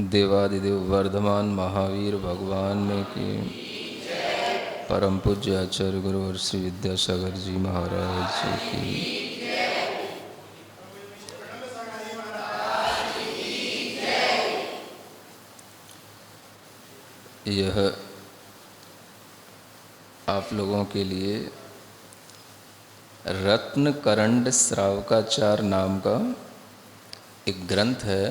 देवादिदेव वर्धमान महावीर भगवान में की परम पूज्य आचार्य गुरुवर श्री विद्यासागर जी महाराज जी की यह आप लोगों के लिए रत्न करंड श्रावकाचार नाम का एक ग्रंथ है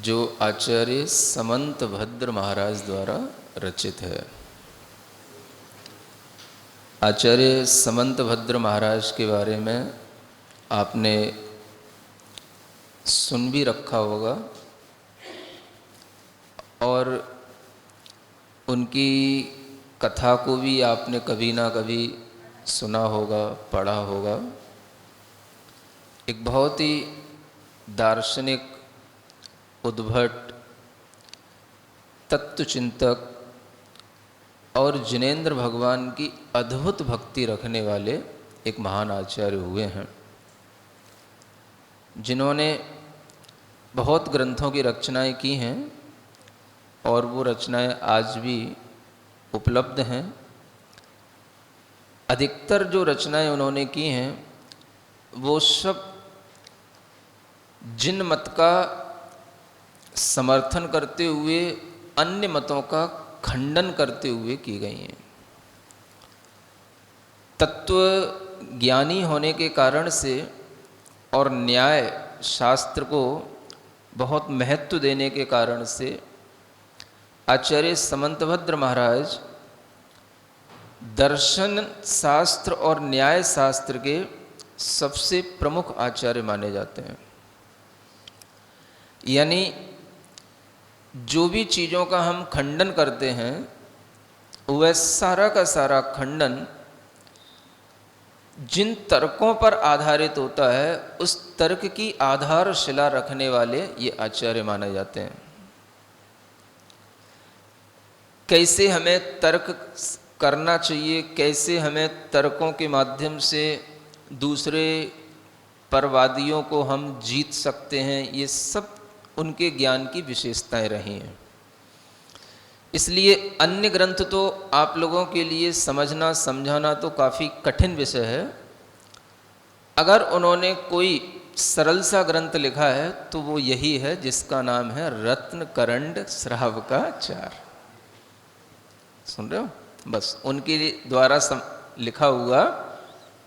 जो आचार्य समंत भद्र महाराज द्वारा रचित है। आचार्य समंत भद्र महाराज के बारे में आपने सुन भी रखा होगा और उनकी कथा को भी आपने कभी ना कभी सुना होगा, पढ़ा होगा। एक बहुत ही दार्शनिक, उद्भट, तत्वचिंतक और जिनेंद्र भगवान की अद्भुत भक्ति रखने वाले एक महान आचार्य हुए हैं, जिन्होंने बहुत ग्रंथों की रचनाएं की हैं और वो रचनाएं आज भी उपलब्ध हैं। अधिकतर जो रचनाएं उन्होंने की हैं वो सब जिन मत का समर्थन करते हुए अन्य मतों का खंडन करते हुए की गई हैं। तत्व ज्ञानी होने के कारण से और न्याय शास्त्र को बहुत महत्व देने के कारण से आचार्य समंतभद्र महाराज दर्शन शास्त्र और न्याय शास्त्र के सबसे प्रमुख आचार्य माने जाते हैं। यानी जो भी चीज़ों का हम खंडन करते हैं वह सारा का सारा खंडन जिन तर्कों पर आधारित होता है उस तर्क की आधारशिला रखने वाले ये आचार्य माने जाते हैं। कैसे हमें तर्क करना चाहिए, कैसे हमें तर्कों के माध्यम से दूसरे परवादियों को हम जीत सकते हैं, ये सब उनके ज्ञान की विशेषताएं रही हैं। इसलिए अन्य ग्रंथ तो आप लोगों के लिए समझना समझाना तो काफ़ी कठिन विषय है। अगर उन्होंने कोई सरल सा ग्रंथ लिखा है तो वो यही है, जिसका नाम है रत्न करंड श्रावकाचार। सुन रहे हो? बस उनके द्वारा लिखा हुआ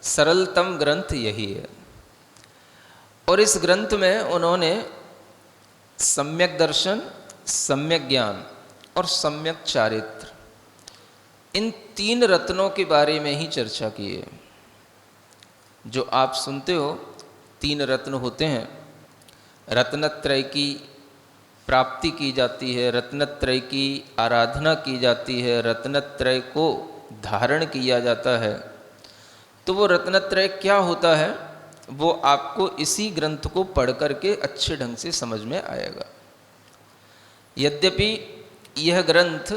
सरलतम ग्रंथ यही है। और इस ग्रंथ में उन्होंने सम्यक दर्शन, सम्यक ज्ञान और सम्यक चारित्र, इन तीन रत्नों के बारे में ही चर्चा की है। जो आप सुनते हो तीन रत्न होते हैं, रत्नत्रय की प्राप्ति की जाती है, रत्नत्रय की आराधना की जाती है, रत्नत्रय को धारण किया जाता है। तो वो रत्नत्रय क्या होता है वो आपको इसी ग्रंथ को पढ़ करके अच्छे ढंग से समझ में आएगा। यद्यपि यह ग्रंथ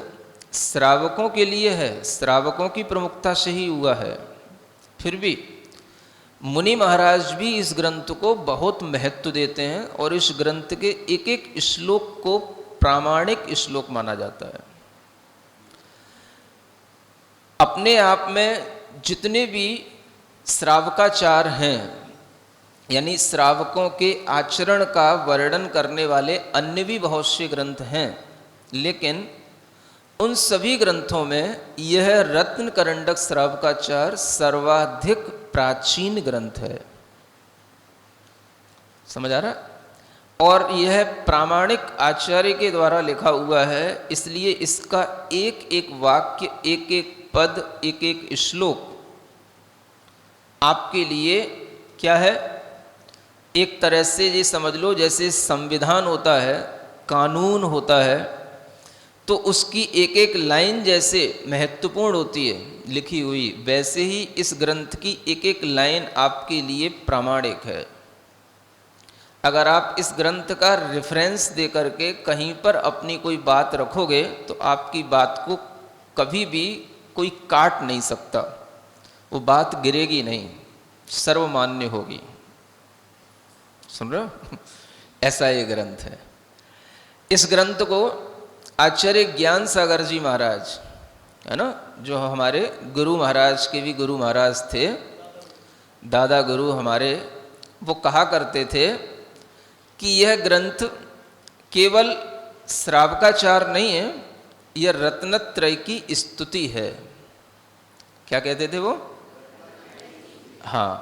श्रावकों के लिए है, श्रावकों की प्रमुखता से ही हुआ है, फिर भी मुनि महाराज भी इस ग्रंथ को बहुत महत्व देते हैं और इस ग्रंथ के एक एक श्लोक को प्रामाणिक श्लोक माना जाता है। अपने आप में जितने भी श्रावकाचार हैं, यानी श्रावकों के आचरण का वर्णन करने वाले अन्य भी बहुत से ग्रंथ हैं, लेकिन उन सभी ग्रंथों में यह रत्न करंडक श्रावकाचार सर्वाधिक प्राचीन ग्रंथ है। समझ आ रहा? और यह प्रामाणिक आचार्य के द्वारा लिखा हुआ है, इसलिए इसका एक एक वाक्य, एक एक पद, एक एक श्लोक आपके लिए क्या है, एक तरह से ये समझ लो जैसे संविधान होता है, कानून होता है, तो उसकी एक एक लाइन जैसे महत्वपूर्ण होती है लिखी हुई, वैसे ही इस ग्रंथ की एक एक लाइन आपके लिए प्रामाणिक है। अगर आप इस ग्रंथ का रेफरेंस दे करके कहीं पर अपनी कोई बात रखोगे तो आपकी बात को कभी भी कोई काट नहीं सकता, वो बात गिरेगी नहीं, सर्वमान्य होगी। सुन रहे हो? ऐसा ये ग्रंथ है। इस ग्रंथ को आचार्य ज्ञान सागर जी महाराज, है ना, जो हमारे गुरु महाराज के भी गुरु महाराज थे, दादा गुरु हमारे, वो कहा करते थे कि यह ग्रंथ केवल श्रावकाचार नहीं है, यह रत्नत्रय की स्तुति है। क्या कहते थे वो? हाँ,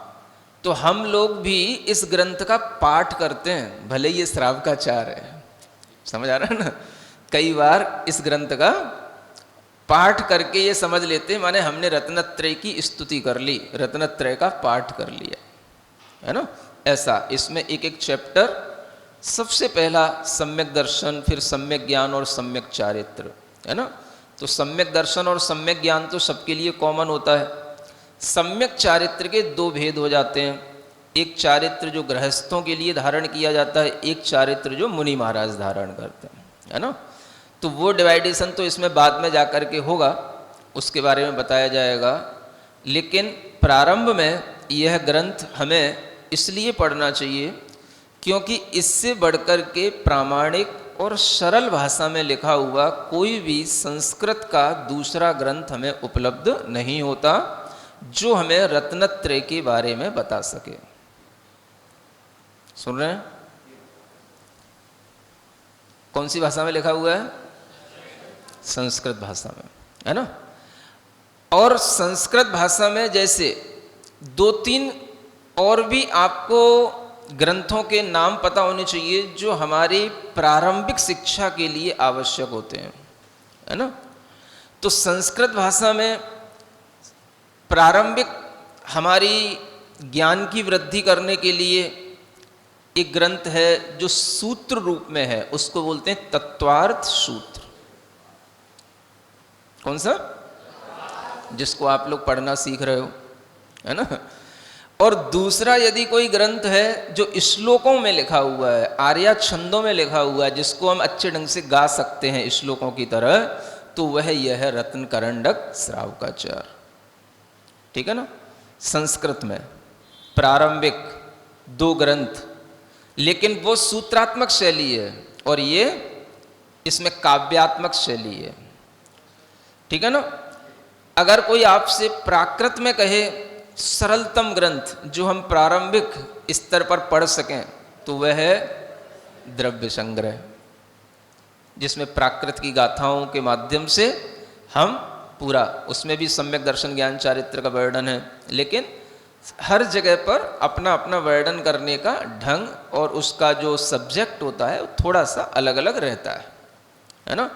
तो हम लोग भी इस ग्रंथ का पाठ करते हैं, भले ये श्रावकाचार है। समझ आ रहा है ना? कई बार इस ग्रंथ का पाठ करके ये समझ लेते हैं, माने हमने रत्नत्रय की स्तुति कर ली, रत्नत्रय का पाठ कर लिया, है ना। ऐसा इसमें एक एक चैप्टर, सबसे पहला सम्यक दर्शन, फिर सम्यक ज्ञान और सम्यक चारित्र, है ना। तो सम्यक दर्शन और सम्यक ज्ञान तो सबके लिए कॉमन होता है। सम्यक चारित्र के दो भेद हो जाते हैं, एक चारित्र जो गृहस्थों के लिए धारण किया जाता है, एक चारित्र जो मुनि महाराज धारण करते हैं, है ना। तो वो डिवाइडेशन तो इसमें बाद में जाकर के होगा, उसके बारे में बताया जाएगा। लेकिन प्रारंभ में यह ग्रंथ हमें इसलिए पढ़ना चाहिए क्योंकि इससे बढ़कर के प्रामाणिक और सरल भाषा में लिखा हुआ कोई भी संस्कृत का दूसरा ग्रंथ हमें उपलब्ध नहीं होता जो हमें रत्नत्रय के बारे में बता सके। सुन रहे हैं? कौन सी भाषा में लिखा हुआ है? संस्कृत भाषा में, है ना। और संस्कृत भाषा में जैसे दो तीन और भी आपको ग्रंथों के नाम पता होने चाहिए जो हमारी प्रारंभिक शिक्षा के लिए आवश्यक होते हैं, है ना। तो संस्कृत भाषा में प्रारंभिक हमारी ज्ञान की वृद्धि करने के लिए एक ग्रंथ है जो सूत्र रूप में है, उसको बोलते हैं तत्वार्थ सूत्र। कौन सा? जिसको आप लोग पढ़ना सीख रहे हो, है ना। और दूसरा यदि कोई ग्रंथ है जो श्लोकों में लिखा हुआ है, आर्या छंदों में लिखा हुआ है, जिसको हम अच्छे ढंग से गा सकते हैं श्लोकों की तरह, तो वह यह है रत्न करंडक श्रावकाचार। ठीक है ना। संस्कृत में प्रारंभिक दो ग्रंथ, लेकिन वो सूत्रात्मक शैली है और ये इसमें काव्यात्मक शैली है। ठीक है ना। अगर कोई आपसे प्राकृत में कहे सरलतम ग्रंथ जो हम प्रारंभिक स्तर पर पढ़ सकें, तो वह है द्रव्य संग्रह, जिसमें प्राकृत की गाथाओं के माध्यम से हम पूरा, उसमें भी सम्यक दर्शन ज्ञान चारित्र का वर्णन है, लेकिन हर जगह पर अपना अपना वर्णन करने का ढंग और उसका जो सब्जेक्ट होता है वो थोड़ा सा अलग अलग रहता है ना।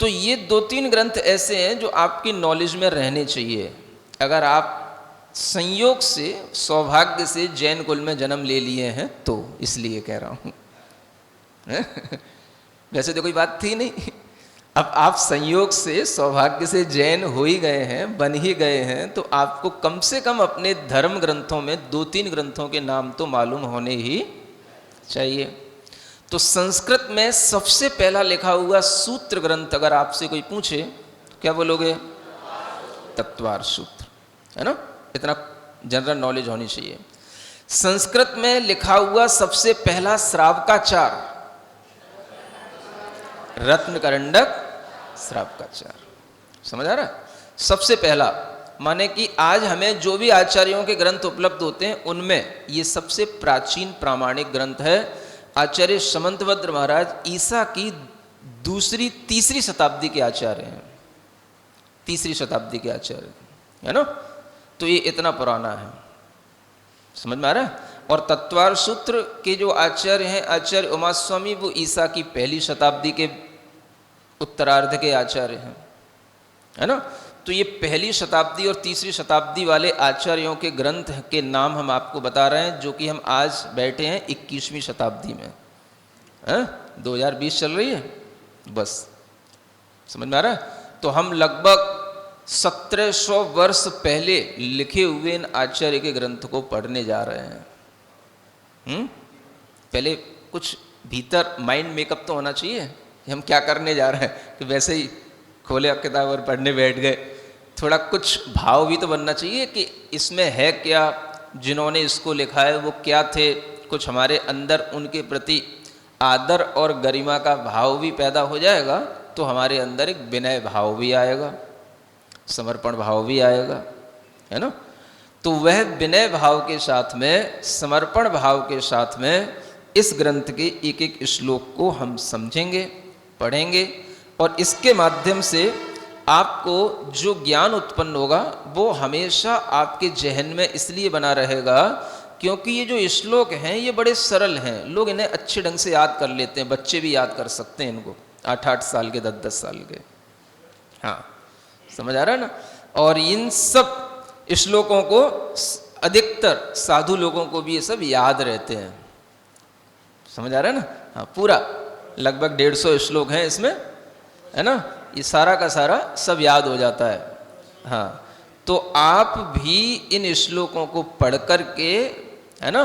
तो ये दो तीन ग्रंथ ऐसे हैं जो आपकी नॉलेज में रहने चाहिए। अगर आप संयोग से, सौभाग्य से जैन कुल में जन्म ले लिए हैं तो इसलिए कह रहा हूँ। वैसे तो कोई बात थी नहीं, अब आप संयोग से, सौभाग्य से जैन हो ही गए हैं, बन ही गए हैं, तो आपको कम से कम अपने धर्म ग्रंथों में दो तीन ग्रंथों के नाम तो मालूम होने ही चाहिए। तो संस्कृत में सबसे पहला लिखा हुआ सूत्र ग्रंथ अगर आपसे कोई पूछे तो क्या बोलोगे? तत्वार्थ सूत्र, है ना। इतना जनरल नॉलेज होनी चाहिए। संस्कृत में लिखा हुआ सबसे पहला श्रावकाचार रत्न करंडक श्रावकाचार। समझ आ रहा है? सबसे पहला, माने कि आज हमें जो भी आचार्यों के ग्रंथ उपलब्ध होते हैं उनमें ये सबसे प्राचीन प्रामाणिक ग्रंथ है। आचार्य समंतभद्र महाराज ईसा की दूसरी तीसरी शताब्दी के आचार्य हैं, तीसरी शताब्दी के आचार्य, है ना। तो ये इतना पुराना है, समझ में आ रहा है। और तत्वार्थ सूत्र के जो आचार्य हैं आचार्य उमा स्वामी, वो ईसा की पहली शताब्दी के उत्तरार्ध के आचार्य हैं, है ना। तो ये पहली शताब्दी और तीसरी शताब्दी वाले आचार्यों के ग्रंथ के नाम हम आपको बता रहे हैं, जो कि हम आज बैठे हैं 21वीं शताब्दी में, 2020 चल रही है बस, समझ में आ रहा है। तो हम लगभग 1700 वर्ष पहले लिखे हुए इन आचार्य के ग्रंथ को पढ़ने जा रहे हैं। पहले कुछ भीतर माइंड मेकअप तो होना चाहिए, हम क्या करने जा रहे हैं कि वैसे ही खोले किताब और पढ़ने बैठ गए। थोड़ा कुछ भाव भी तो बनना चाहिए कि इसमें है क्या, जिन्होंने इसको लिखा है वो क्या थे, कुछ हमारे अंदर उनके प्रति आदर और गरिमा का भाव भी पैदा हो जाएगा, तो हमारे अंदर एक विनय भाव भी आएगा, समर्पण भाव भी आएगा, है ना। तो वह विनय भाव के साथ में, समर्पण भाव के साथ में इस ग्रंथ के एक एक श्लोक को हम समझेंगे, पढ़ेंगे, और इसके माध्यम से आपको जो ज्ञान उत्पन्न होगा वो हमेशा आपके जहन में इसलिए बना रहेगा क्योंकि ये जो श्लोक हैं ये बड़े सरल हैं, लोग इन्हें अच्छे ढंग से याद कर लेते हैं, बच्चे भी याद कर सकते हैं इनको, 8-8 साल के, 10-10 साल के। हाँ, समझ आ रहा है ना। और इन सब श्लोकों को अधिकतर साधु लोगों को भी ये सब याद रहते हैं, समझ आ रहा है ना। हाँ, पूरा लगभग 150 श्लोक हैं इसमें, है ना। ये सारा का सारा सब याद हो जाता है। हाँ, तो आप भी इन श्लोकों को पढ़ कर के, है ना,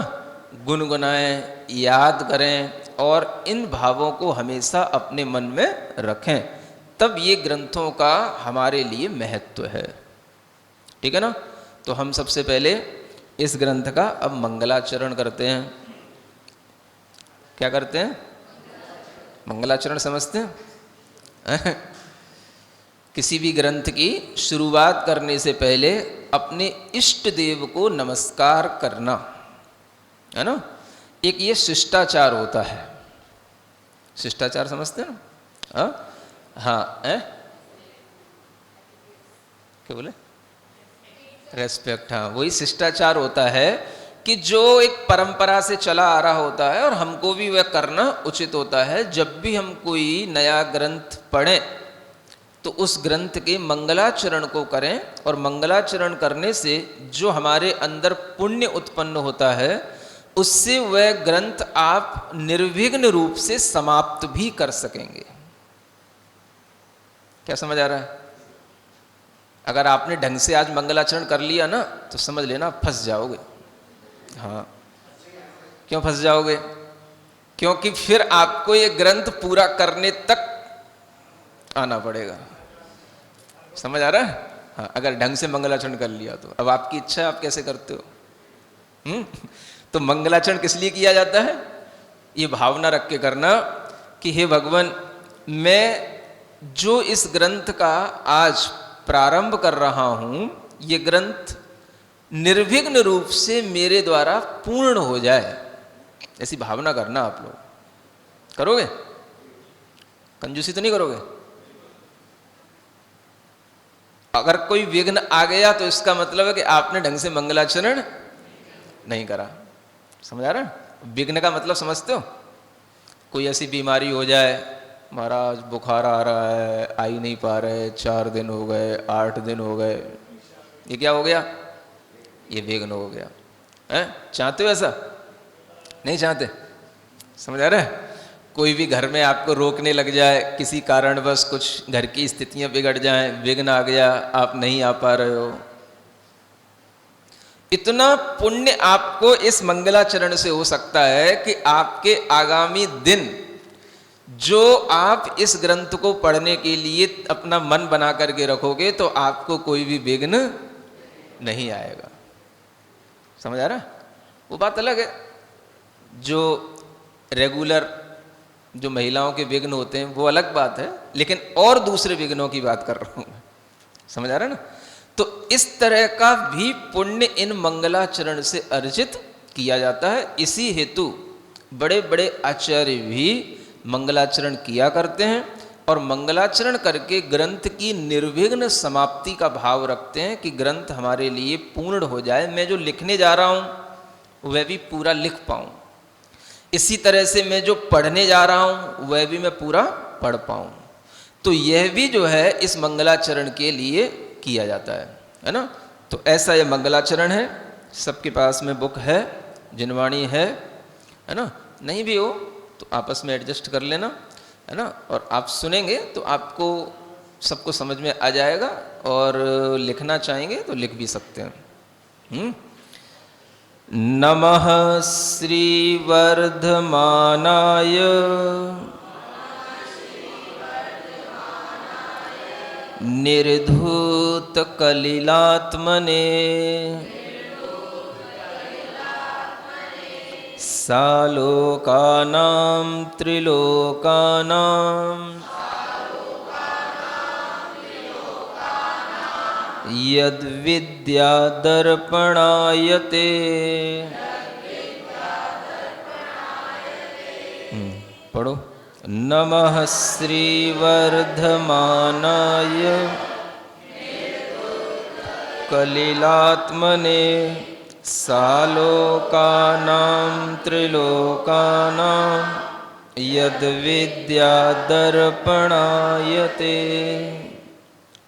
गुनगुनाएं, याद करें और इन भावों को हमेशा अपने मन में रखें, तब ये ग्रंथों का हमारे लिए महत्व है। ठीक है ना। तो हम सबसे पहले इस ग्रंथ का अब मंगलाचरण करते हैं। क्या करते हैं? मंगलाचरण समझते हैं? किसी भी ग्रंथ की शुरुआत करने से पहले अपने इष्ट देव को नमस्कार करना, है ना, एक ये शिष्टाचार होता है। शिष्टाचार समझते हैं ना? हाँ, क्या बोले? रेस्पेक्ट। हाँ, वही शिष्टाचार होता है कि जो एक परंपरा से चला आ रहा होता है और हमको भी वह करना उचित होता है। जब भी हम कोई नया ग्रंथ पढ़ें तो उस ग्रंथ के मंगलाचरण को करें, और मंगलाचरण करने से जो हमारे अंदर पुण्य उत्पन्न होता है उससे वह ग्रंथ आप निर्विघ्न रूप से समाप्त भी कर सकेंगे। क्या समझ आ रहा है? अगर आपने ढंग से आज मंगलाचरण कर लिया ना तो समझ लेना फंस जाओगे। हाँ, क्यों फंस जाओगे? क्योंकि फिर आपको ये ग्रंथ पूरा करने तक आना पड़ेगा। समझ आ रहा है? हाँ, अगर ढंग से मंगलाचरण कर लिया तो। अब आपकी इच्छा है, आप कैसे करते हो। तो मंगलाचरण किस लिए किया जाता है? ये भावना रख के करना कि हे भगवान, मैं जो इस ग्रंथ का आज प्रारंभ कर रहा हूं, ये ग्रंथ निर्विघ्न रूप से मेरे द्वारा पूर्ण हो जाए, ऐसी भावना करना। आप लोग करोगे? कंजूसी तो नहीं करोगे? अगर कोई विघ्न आ गया तो इसका मतलब है कि आपने ढंग से मंगलाचरण नहीं करा। समझ आ रहा है? विघ्न का मतलब समझते हो? कोई ऐसी बीमारी हो जाए, महाराज बुखार आ रहा है, आ ही नहीं पा रहे, 4 दिन हो गए, 8 दिन हो गए, ये क्या हो गया? ये विघ्न हो गया है। चाहते हो ऐसा? नहीं चाहते। समझ आ रहा है? कोई भी घर में आपको रोकने लग जाए, किसी कारणवश कुछ घर की स्थितियां बिगड़ जाएं, विघ्न आ गया, आप नहीं आ पा रहे हो, इतना पुण्य आपको इस मंगलाचरण से हो सकता है कि आपके आगामी दिन जो आप इस ग्रंथ को पढ़ने के लिए अपना मन बना करके रखोगे तो आपको कोई भी विघ्न नहीं आएगा। समझ आ रहा है? वो बात अलग है, जो रेगुलर जो महिलाओं के विघ्न होते हैं वो अलग बात है, लेकिन और दूसरे विघ्नों की बात कर रहा हूं मैं। समझ आ रहा है ना? तो इस तरह का भी पुण्य इन मंगलाचरण से अर्जित किया जाता है। इसी हेतु बड़े बड़े आचार्य भी मंगलाचरण किया करते हैं और मंगलाचरण करके ग्रंथ की निर्विघ्न समाप्ति का भाव रखते हैं कि ग्रंथ हमारे लिए पूर्ण हो जाए, मैं जो लिखने जा रहा हूं वह भी पूरा लिख पाऊं, इसी तरह से मैं जो पढ़ने जा रहा हूं वह भी मैं पूरा पढ़ पाऊं। तो यह भी जो है इस मंगलाचरण के लिए किया जाता है ना। तो ऐसा यह मंगलाचरण है। सबके पास में बुक है, जिनवाणी है ना। नहीं भी हो तो आपस में एडजस्ट कर लेना, है ना। और आप सुनेंगे तो आपको सबको समझ में आ जाएगा, और लिखना चाहेंगे तो लिख भी सकते हैं। नमः श्री वर्धमानाय निर्धूत कलिलात्मने सालोकानां त्रिलोकानां यद्विद्यादर्पणायते। पढ़ो। नमः श्रीवर्धमानाय कलिलात्मने सालोकानां त्रिलोकानां यद्विद्यादर्पणायते।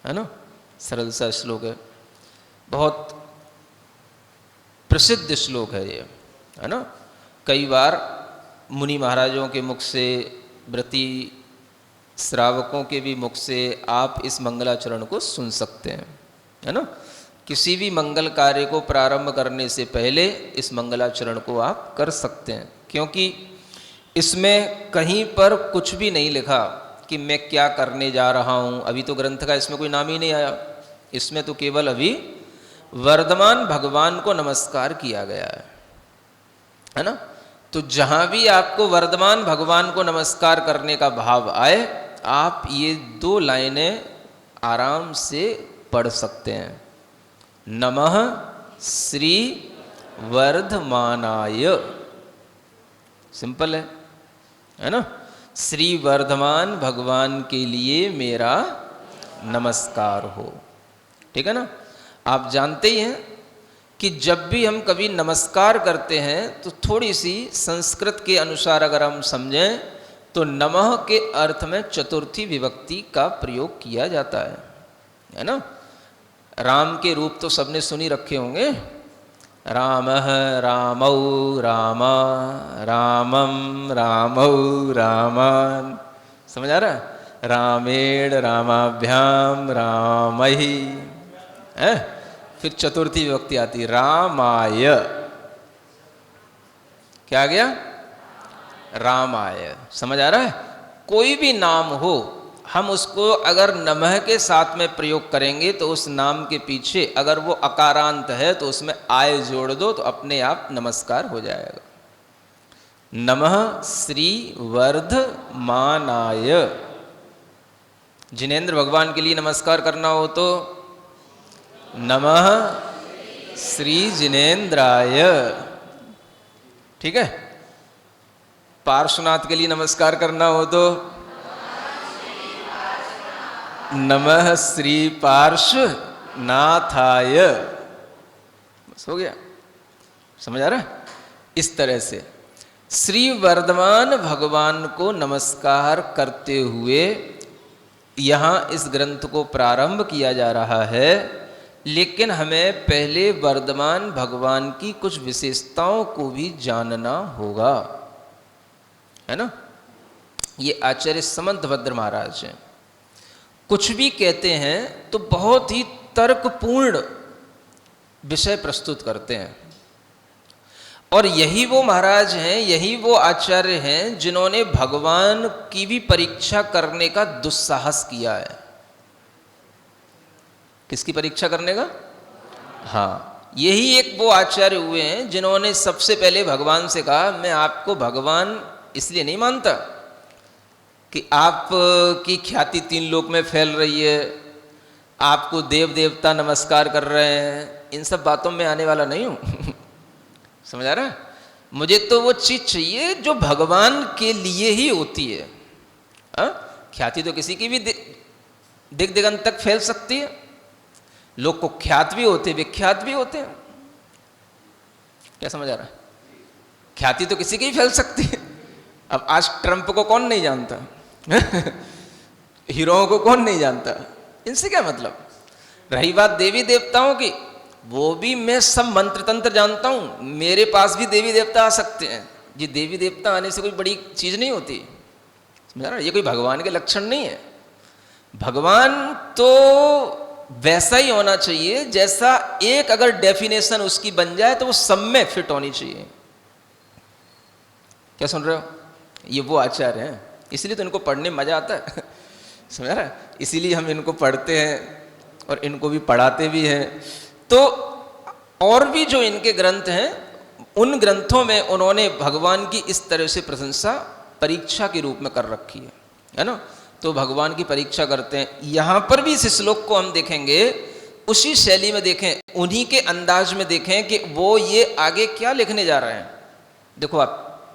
है ना, सरल सा श्लोक है, बहुत प्रसिद्ध श्लोक है ये, है ना। कई बार मुनि महाराजों के मुख से, व्रती श्रावकों के भी मुख से आप इस मंगलाचरण को सुन सकते हैं, है ना। किसी भी मंगल कार्य को प्रारंभ करने से पहले इस मंगलाचरण को आप कर सकते हैं, क्योंकि इसमें कहीं पर कुछ भी नहीं लिखा कि मैं क्या करने जा रहा हूँ। अभी तो ग्रंथ का इसमें कोई नाम ही नहीं आया, इसमें तो केवल अभी वर्धमान भगवान को नमस्कार किया गया है ना। तो जहाँ भी आपको वर्धमान भगवान को नमस्कार करने का भाव आए, आप ये 2 लाइनें आराम से पढ़ सकते हैं। नमः श्री वर्धमानाय, सिंपल है ना। श्री वर्धमान भगवान के लिए मेरा नमस्कार हो, ठीक है ना। आप जानते ही हैं कि जब भी हम कभी नमस्कार करते हैं तो थोड़ी सी संस्कृत के अनुसार अगर हम समझें तो नमः के अर्थ में चतुर्थी विभक्ति का प्रयोग किया जाता है ना। राम के रूप तो सबने सुनी रखे होंगे, रामः रामौ रामा रामं रामौ रामान, समझ आ रहा है। रामेण रामाभ्याम रामहि है। फिर चतुर्थी विभक्ति आती रामाय, क्या आ गया, रामाय। समझ आ रहा है। कोई भी नाम हो, हम उसको अगर नमः के साथ में प्रयोग करेंगे तो उस नाम के पीछे अगर वो अकारांत है तो उसमें आय जोड़ दो तो अपने आप नमस्कार हो जाएगा। नमः श्री वर्धमानाय। जिनेंद्र भगवान के लिए नमस्कार करना हो तो नमः श्री जिनेंद्राय, ठीक है। पार्श्वनाथ के लिए नमस्कार करना हो तो नमः श्री पार्श्वनाथाय। बस हो गया, समझ आ रहा है। इस तरह से श्री वर्धमान भगवान को नमस्कार करते हुए यहाँ इस ग्रंथ को प्रारंभ किया जा रहा है, लेकिन हमें पहले वर्धमान भगवान की कुछ विशेषताओं को भी जानना होगा, है ना। ये आचार्य समंतभद्र महाराज हैं, कुछ भी कहते हैं तो बहुत ही तर्कपूर्ण विषय प्रस्तुत करते हैं। और यही वो महाराज हैं, यही वो आचार्य हैं जिन्होंने भगवान की भी परीक्षा करने का दुस्साहस किया है। किसकी परीक्षा करने का? हाँ, यही एक वो आचार्य हुए हैं जिन्होंने सबसे पहले भगवान से कहा, मैं आपको भगवान इसलिए नहीं मानता कि आपकी ख्याति 3 लोक में फैल रही है, आपको देव देवता नमस्कार कर रहे हैं, इन सब बातों में आने वाला नहीं हूँ। समझ आ रहा है। मुझे तो वो चीज चाहिए जो भगवान के लिए ही होती है। ख्याति तो किसी की भी दिग दिगंत तक फैल सकती है। लोग को ख्यात भी होते, विख्यात भी होते हैं। क्या समझ आ रहा है। ख्याति तो किसी की भी फैल सकती है। अब आज ट्रंप को कौन नहीं जानता, हीरोओं को कौन नहीं जानता, इनसे क्या मतलब। रही बात देवी देवताओं की, वो भी मैं सब मंत्र तंत्र जानता हूं, मेरे पास भी देवी देवता आ सकते हैं। ये देवी देवता आने से कोई बड़ी चीज नहीं होती, समझ रहा है। ये कोई भगवान के लक्षण नहीं है। भगवान तो वैसा ही होना चाहिए जैसा एक अगर डेफिनेशन उसकी बन जाए तो वो सब में फिट होनी चाहिए। क्या सुन रहे हो। ये वो आचार्य हैं, इसलिए तो इनको पढ़ने में मजा आता है। समझ रहा है। इसीलिए हम इनको पढ़ते हैं और इनको भी पढ़ाते भी हैं। तो और भी जो इनके ग्रंथ हैं उन ग्रंथों में उन्होंने भगवान की इस तरह से प्रशंसा परीक्षा के रूप में कर रखी है ना। तो भगवान की परीक्षा करते हैं। यहाँ पर भी इस श्लोक को हम देखेंगे, उसी शैली में देखें, उन्हीं के अंदाज में देखें कि वो ये आगे क्या लिखने जा रहे हैं। देखो आप,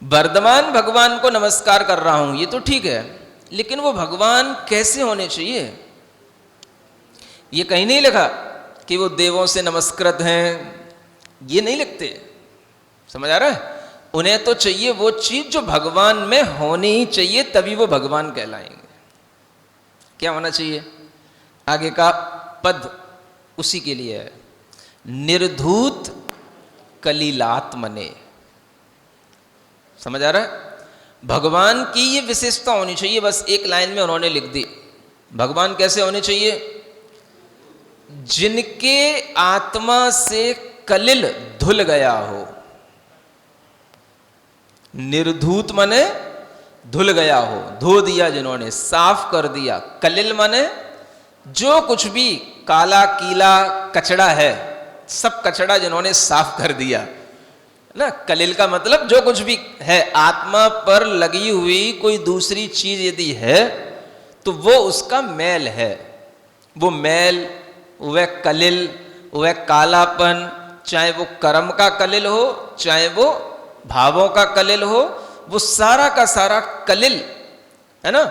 वर्धमान भगवान को नमस्कार कर रहा हूं, ये तो ठीक है, लेकिन वो भगवान कैसे होने चाहिए? ये कहीं नहीं लिखा कि वो देवों से नमस्कृत हैं, ये नहीं लिखते। समझ आ रहा है? उन्हें तो चाहिए वो चीज जो भगवान में होनी ही चाहिए, तभी वो भगवान कहलाएंगे। क्या होना चाहिए? आगे का पद उसी के लिए है, निर्धूत कलिलात्मने। समझ आ रहा है? भगवान की ये विशेषता होनी चाहिए, बस एक लाइन में उन्होंने लिख दी। भगवान कैसे होने चाहिए? जिनके आत्मा से कलिल धुल गया हो। निर्धूत माने धुल गया हो, धो दिया जिन्होंने, साफ कर दिया। कलिल माने जो कुछ भी काला कीला कचड़ा है, सब कचड़ा जिन्होंने साफ कर दिया ना। कलिल का मतलब जो कुछ भी है, आत्मा पर लगी हुई कोई दूसरी चीज यदि है तो वो उसका मैल है। वो मैल, वह कलिल, वह कालापन, चाहे वो कर्म का कलिल हो, चाहे वो भावों का कलिल हो, वो सारा का सारा कलिल है ना।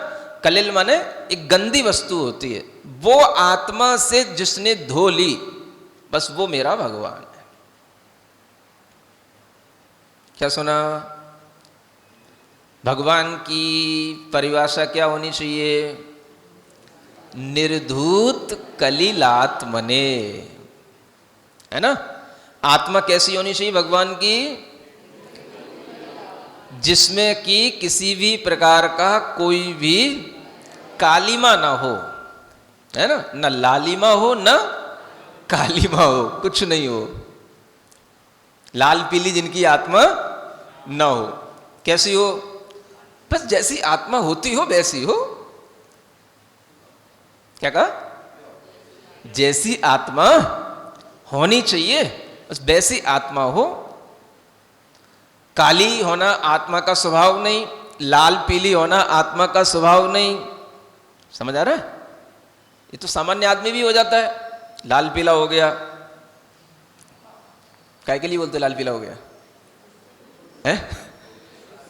कलिल माने एक गंदी वस्तु होती है, वो आत्मा से जिसने धो ली, बस वो मेरा भगवान है। क्या सुना? भगवान की परिभाषा क्या होनी चाहिए? निर्धूत कलिलात्मने, है ना। आत्मा कैसी होनी चाहिए भगवान की? जिसमें कि किसी भी प्रकार का कोई भी कालिमा ना हो, है ना। ना लालिमा हो, ना कालिमा हो, कुछ नहीं हो। लाल पीली जिनकी आत्मा ना हो। कैसी हो? बस जैसी आत्मा होती हो वैसी हो। क्या कहा? जैसी आत्मा होनी चाहिए, बस वैसी आत्मा हो। काली होना आत्मा का स्वभाव नहीं, लाल पीली होना आत्मा का स्वभाव नहीं। समझ आ रहा है? ये तो सामान्य आदमी भी हो जाता है, लाल पीला हो गया। काय के लिए बोलते लाल पीला हो गया है?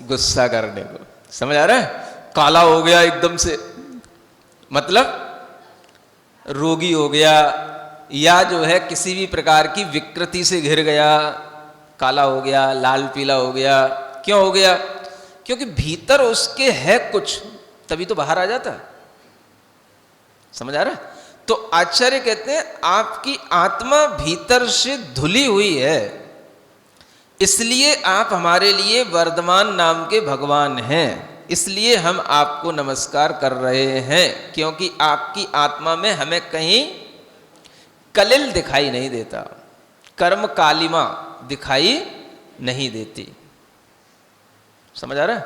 गुस्सा करने को। समझ आ रहा है? काला हो गया एकदम से, मतलब रोगी हो गया, या जो है किसी भी प्रकार की विकृति से घिर गया, काला हो गया, लाल पीला हो गया। क्यों हो गया? क्योंकि भीतर उसके है कुछ, तभी तो बाहर आ जाता है। समझ आ रहा है? तो आचार्य कहते हैं आपकी आत्मा भीतर से धुली हुई है, इसलिए आप हमारे लिए वर्धमान नाम के भगवान हैं, इसलिए हम आपको नमस्कार कर रहे हैं, क्योंकि आपकी आत्मा में हमें कहीं कलिल दिखाई नहीं देता, कर्म कालिमा दिखाई नहीं देती। समझ आ रहा है?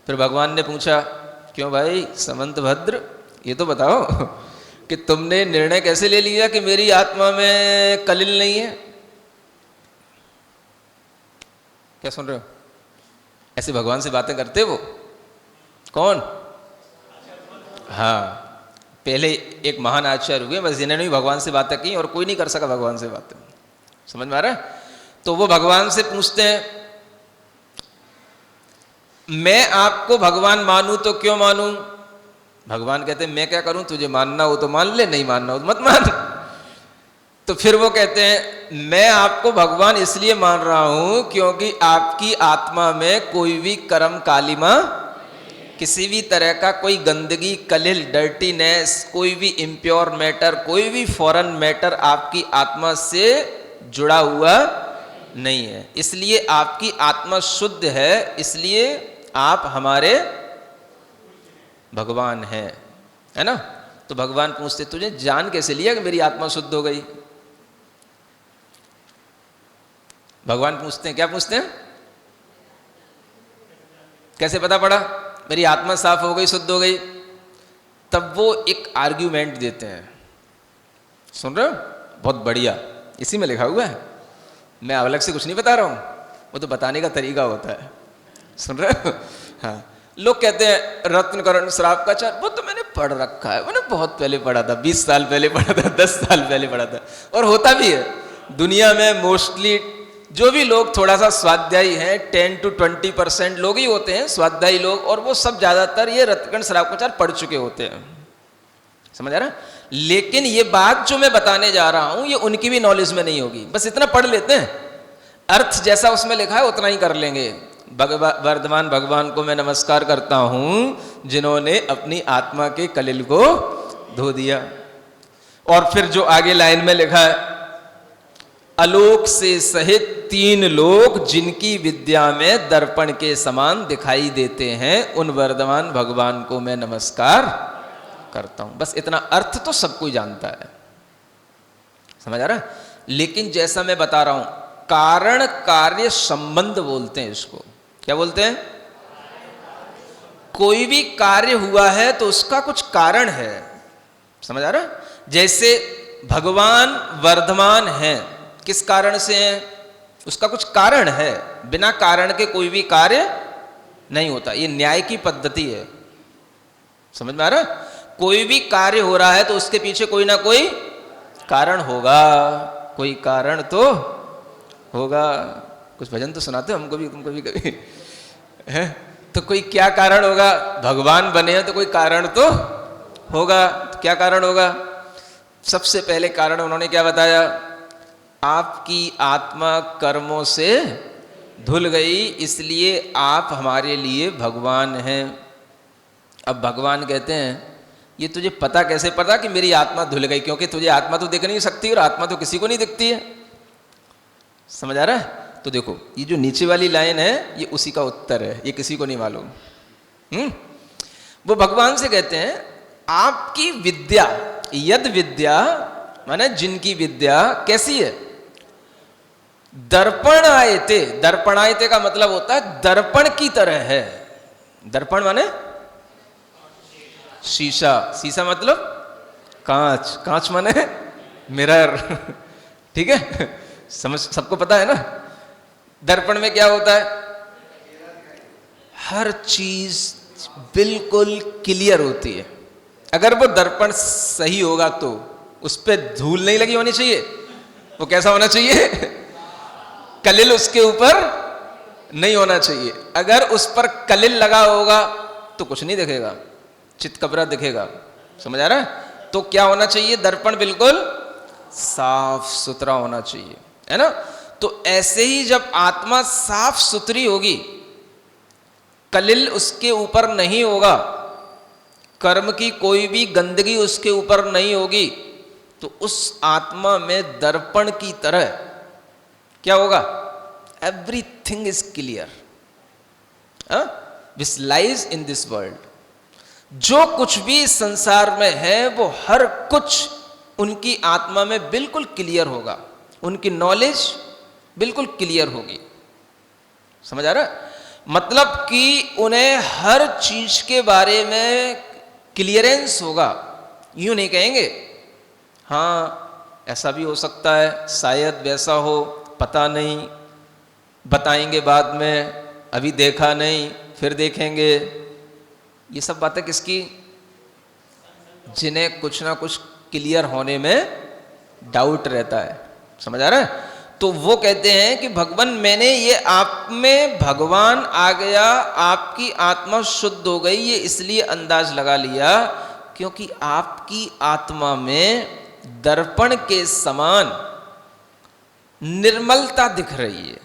फिर भगवान ने पूछा, क्यों भाई समंतभद्र, ये तो बताओ कि तुमने निर्णय कैसे ले लिया कि मेरी आत्मा में कलिल नहीं है? क्या सुन रहे हो? ऐसे भगवान से बातें करते वो कौन? हाँ, पहले एक महान आचार्य हुए, बस जिन्होंने भी भगवान से बातें की और कोई नहीं कर सका भगवान से बातें। समझ में आ रहा है? तो वो भगवान से पूछते हैं, मैं आपको भगवान मानूं तो क्यों मानूं? भगवान कहते हैं मैं क्या करूं, तुझे मानना हो तो मान ले, नहीं मानना हो तो मत मान। तो फिर वो कहते हैं मैं आपको भगवान इसलिए मान रहा हूं क्योंकि आपकी आत्मा में कोई भी कर्म कालिमा, किसी भी तरह का कोई गंदगी, कलिल, डर्टीनेस, कोई भी इम्प्योर मैटर, कोई भी फॉरेन मैटर आपकी आत्मा से जुड़ा हुआ नहीं है, इसलिए आपकी आत्मा शुद्ध है, इसलिए आप हमारे भगवान हैं, है ना। तो भगवान पूछते तुझे जान कैसे लिया कि मेरी आत्मा शुद्ध हो गई? भगवान पूछते हैं, क्या पूछते हैं? कैसे पता पड़ा मेरी आत्मा साफ हो गई, शुद्ध हो गई? तब वो एक आर्ग्यूमेंट देते हैं, सुन रहे हो? बहुत बढ़िया, इसी में लिखा हुआ है। मैं अलग से कुछ नहीं बता रहा हूं, वो तो बताने का तरीका होता है। सुन रहे हो? हाँ, लोग कहते हैं रत्नकरण श्राप का चार, वो तो मैंने पढ़ रखा है, मैंने बहुत पहले पढ़ा था, 20 साल पहले पढ़ा था, 10 साल पहले पढ़ा था। और होता भी है दुनिया में मोस्टली जो भी लोग थोड़ा सा स्वाध्यायी हैं, 10 to 20% लोग ही होते हैं स्वाध्यायी लोग, और वो सब ज्यादातर ये रत्नकरण श्राप का चार पढ़ चुके होते हैं। समझ आ रहा? लेकिन ये बात जो मैं बताने जा रहा हूं ये उनकी भी नॉलेज में नहीं होगी, बस इतना पढ़ लेते हैं, अर्थ जैसा उसमें लिखा है उतना ही कर लेंगे। वर्धमान भगवान को मैं नमस्कार करता हूं जिन्होंने अपनी आत्मा के कलिल को धो दिया। और फिर जो आगे लाइन में लिखा है, आलोक से सहित 3 लोग जिनकी विद्या में दर्पण के समान दिखाई देते हैं, उन वर्धमान भगवान को मैं नमस्कार करता हूं। बस इतना अर्थ तो सब कोई जानता है। समझ आ रहा है? लेकिन जैसा मैं बता रहा हूं, कारण कार्य संबंध बोलते हैं इसको। क्या बोलते हैं? कोई भी कार्य हुआ है तो उसका कुछ कारण है। समझ आ रहा है? जैसे भगवान वर्धमान हैं, किस कारण से हैं? उसका कुछ कारण है, बिना कारण के कोई भी कार्य नहीं होता। ये न्याय की पद्धति है। समझ में आ रहा है? कोई भी कार्य हो रहा है तो उसके पीछे कोई ना कोई कारण होगा, कोई कारण तो होगा। कुछ भजन तो सुनाते हो हमको भी, तुमको भी कभी है? तो कोई क्या कारण होगा? भगवान बने हैं तो कोई कारण तो होगा। तो क्या कारण होगा? सबसे पहले कारण उन्होंने क्या बताया? आपकी आत्मा कर्मों से धुल गई, इसलिए आप हमारे लिए भगवान हैं। अब भगवान कहते हैं ये तुझे पता कैसे पता कि मेरी आत्मा धुल गई? क्योंकि तुझे आत्मा तो दिख नहीं सकती और आत्मा तो किसी को नहीं दिखती है। समझ आ रहा है? तो देखो ये जो नीचे वाली लाइन है ये उसी का उत्तर है, ये किसी को नहीं मालूम। वो भगवान से कहते हैं आपकी विद्या, यद विद्या माने जिनकी विद्या कैसी है? दर्पण आयते, दर्पण आयते का मतलब होता है दर्पण की तरह है। दर्पण माने शीशा, शीशा मतलब कांच, कांच माने मिरर। ठीक है, समझ सबको पता है ना? दर्पण में क्या होता है? हर चीज बिल्कुल क्लियर होती है। अगर वो दर्पण सही होगा तो उस पर धूल नहीं लगी होनी चाहिए। वो कैसा होना चाहिए? कलिल उसके ऊपर नहीं होना चाहिए। अगर उस पर कलिल लगा होगा तो कुछ नहीं दिखेगा, चितकबरा दिखेगा। समझ आ रहा है? तो क्या होना चाहिए? दर्पण बिल्कुल साफ सुथरा होना चाहिए, है ना? तो ऐसे ही जब आत्मा साफ सुथरी होगी, कलिल उसके ऊपर नहीं होगा, कर्म की कोई भी गंदगी उसके ऊपर नहीं होगी, तो उस आत्मा में दर्पण की तरह क्या होगा? Everything is clear, which lies in this world. जो कुछ भी संसार में है वो हर कुछ उनकी आत्मा में बिल्कुल क्लियर होगा, उनकी नॉलेज बिल्कुल क्लियर होगी। समझ आ रहा है? मतलब कि उन्हें हर चीज के बारे में क्लियरेंस होगा। यूं नहीं कहेंगे हाँ ऐसा भी हो सकता है, शायद वैसा हो, पता नहीं, बताएंगे बाद में, अभी देखा नहीं, फिर देखेंगे। ये सब बातें किसकी? जिन्हें कुछ ना कुछ क्लियर होने में डाउट रहता है। समझ आ रहा है? तो वो कहते हैं कि भगवान मैंने ये आप में भगवान आ गया, आपकी आत्मा शुद्ध हो गई, ये इसलिए अंदाज लगा लिया क्योंकि आपकी आत्मा में दर्पण के समान निर्मलता दिख रही है।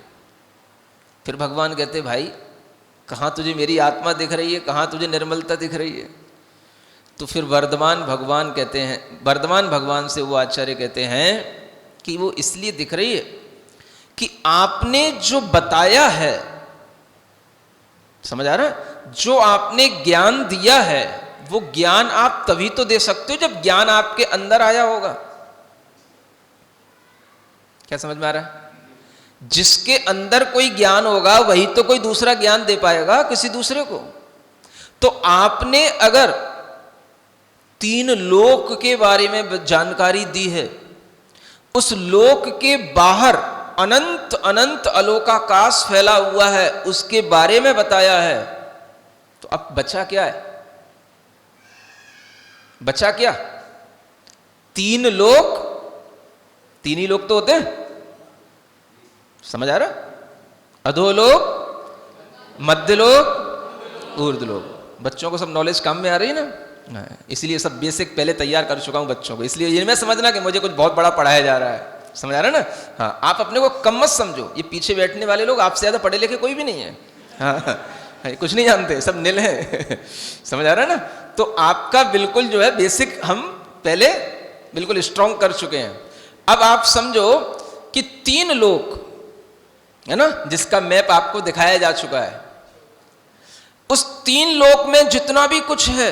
फिर भगवान कहते भाई कहाँ तुझे मेरी आत्मा दिख रही है, कहाँ तुझे निर्मलता दिख रही है? तो फिर वर्धमान भगवान कहते हैं, वर्धमान भगवान से वो आचार्य कहते हैं कि वो इसलिए दिख रही है कि आपने जो बताया है, समझ आ रहा है? जो आपने ज्ञान दिया है वो ज्ञान आप तभी तो दे सकते हो जब ज्ञान आपके अंदर आया होगा। क्या समझ में आ रहा है? जिसके अंदर कोई ज्ञान होगा वही तो कोई दूसरा ज्ञान दे पाएगा किसी दूसरे को। तो आपने अगर 3 लोक के बारे में जानकारी दी है, उस लोक के बाहर अनंत अनंत अलोकाकाश फैला हुआ है उसके बारे में बताया है, तो अब बचा क्या है? बचा क्या? तीन लोक, तीन ही लोक तो होते हैं, समझ आ रहा? अधोलोक, मध्यलोक, ऊर्ध्वलोक। बच्चों को सब नॉलेज काम में आ रही है ना, इसलिए सब बेसिक पहले तैयार कर चुका हूं बच्चों को, इसलिए ये मैं समझना कि मुझे कुछ बहुत बड़ा पढ़ाया जा रहा है, समझ आ रहा है ना? हाँ, आप अपने को कम मत समझो, ये पीछे बैठने वाले लोग आपसे ज्यादा पढ़े लिखे कोई भी नहीं है। हाँ, कुछ नहीं जानते, सब नील है। समझ आ रहा है ना? तो आपका बिल्कुल जो है बेसिक हम पहले बिल्कुल स्ट्रॉन्ग कर चुके हैं। अब आप समझो कि तीन लोक है ना, जिसका मैप आपको दिखाया जा चुका है, उस तीन लोक में जितना भी कुछ है,